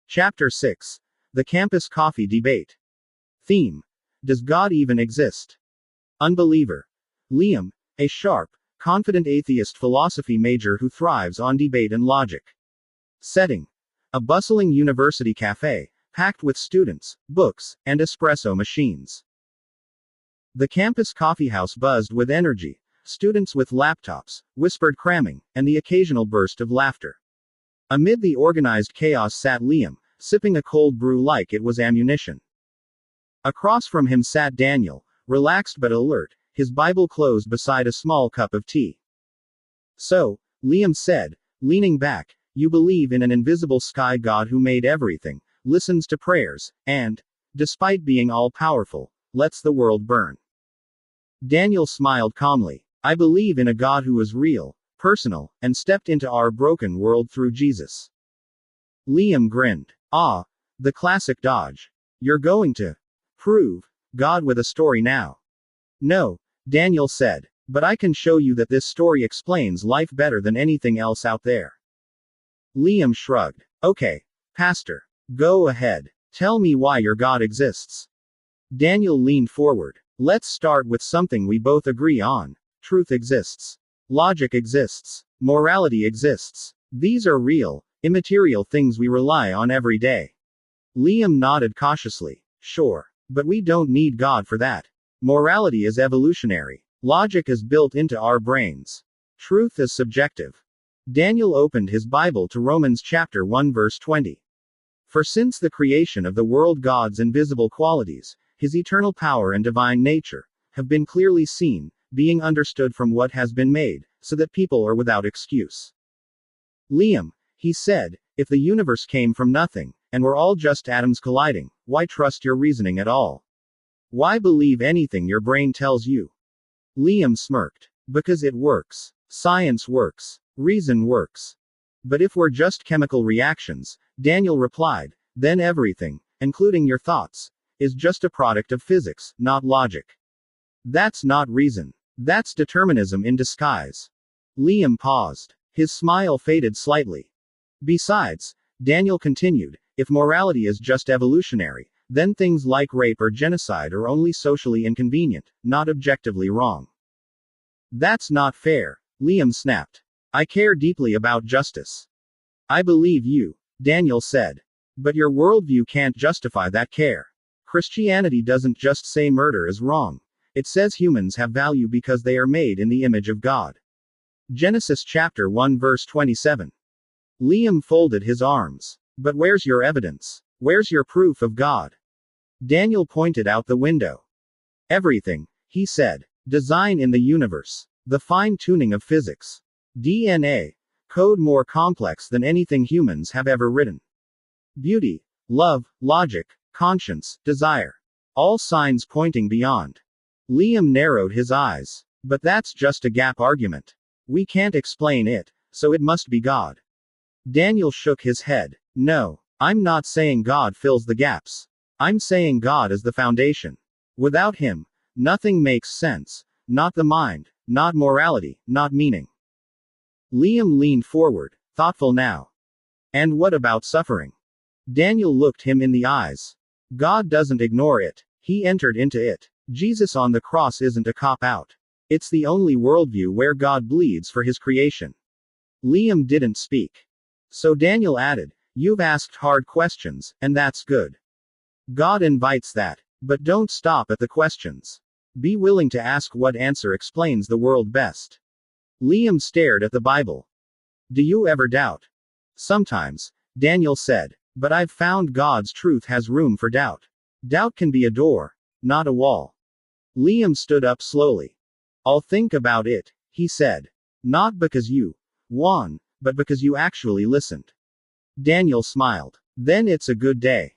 Chapter 6. The Campus Coffee Debate. Theme. Does God even exist? Unbeliever. Liam, a sharp, confident atheist philosophy major who thrives on debate and logic. Setting. A bustling university cafe, packed with students, books, and espresso machines. The campus coffeehouse buzzed with energy, students with laptops, whispered cramming, and the occasional burst of laughter. Amid the organized chaos sat Liam, sipping a cold brew like it was ammunition. Across from him sat Daniel, relaxed but alert, his Bible closed beside a small cup of tea. "So," Liam said, leaning back, "you believe in an invisible sky God who made everything, listens to prayers, and, despite being all-powerful, lets the world burn." Daniel smiled calmly. "I believe in a God who is real, personal, and stepped into our broken world through Jesus." Liam grinned. "Ah, the classic dodge. You're going to prove God with a story now." "No," Daniel said, "but I can show you that this story explains life better than anything else out there." Liam shrugged. "Okay, Pastor. Go ahead. Tell me why your God exists." Daniel leaned forward. "Let's start with something we both agree on. Truth exists. Logic exists. Morality exists. These are real, immaterial things we rely on every day." Liam nodded cautiously. "Sure. But we don't need God for that. Morality is evolutionary. Logic is built into our brains. Truth is subjective." Daniel opened his Bible to Romans chapter 1 verse 20. "For since the creation of the world God's invisible qualities, his eternal power and divine nature, have been clearly seen, being understood from what has been made, so that people are without excuse." "Liam," he said, "if the universe came from nothing, and we're all just atoms colliding, why trust your reasoning at all? Why believe anything your brain tells you?" Liam smirked. "Because it works. Science works. Reason works." "But if we're just chemical reactions," Daniel replied, "then everything, including your thoughts, is just a product of physics, not logic. That's not reason. That's determinism in disguise." Liam paused. His smile faded slightly. "Besides," Daniel continued, "if morality is just evolutionary, then things like rape or genocide are only socially inconvenient, not objectively wrong." "That's not fair," Liam snapped. "I care deeply about justice." "I believe you," Daniel said. "But your worldview can't justify that care. Christianity doesn't just say murder is wrong. It says humans have value because they are made in the image of God. Genesis chapter 1 verse 27. Liam folded his arms. "But where's your evidence? Where's your proof of God?" Daniel pointed out the window. "Everything," he said. "Design in the universe. The fine-tuning of physics. DNA. Code more complex than anything humans have ever written. Beauty. Love, logic, conscience, desire. All signs pointing beyond." Liam narrowed his eyes. "But that's just a gap argument. We can't explain it, so it must be God." Daniel shook his head. "No, I'm not saying God fills the gaps. I'm saying God is the foundation. Without him, nothing makes sense. Not the mind, not morality, not meaning." Liam leaned forward, thoughtful now. "And what about suffering?" Daniel looked him in the eyes. "God doesn't ignore it. He entered into it. Jesus on the cross isn't a cop-out. It's the only worldview where God bleeds for his creation." Liam didn't speak. So Daniel added, "You've asked hard questions, and that's good. God invites that. But don't stop at the questions. Be willing to ask what answer explains the world best." Liam stared at the Bible. "Do you ever doubt?" "Sometimes," Daniel said. "But I've found God's truth has room for doubt. Doubt can be a door, not a wall." Liam stood up slowly. "I'll think about it," he said. "Not because you won, but because you actually listened." Daniel smiled. "Then it's a good day."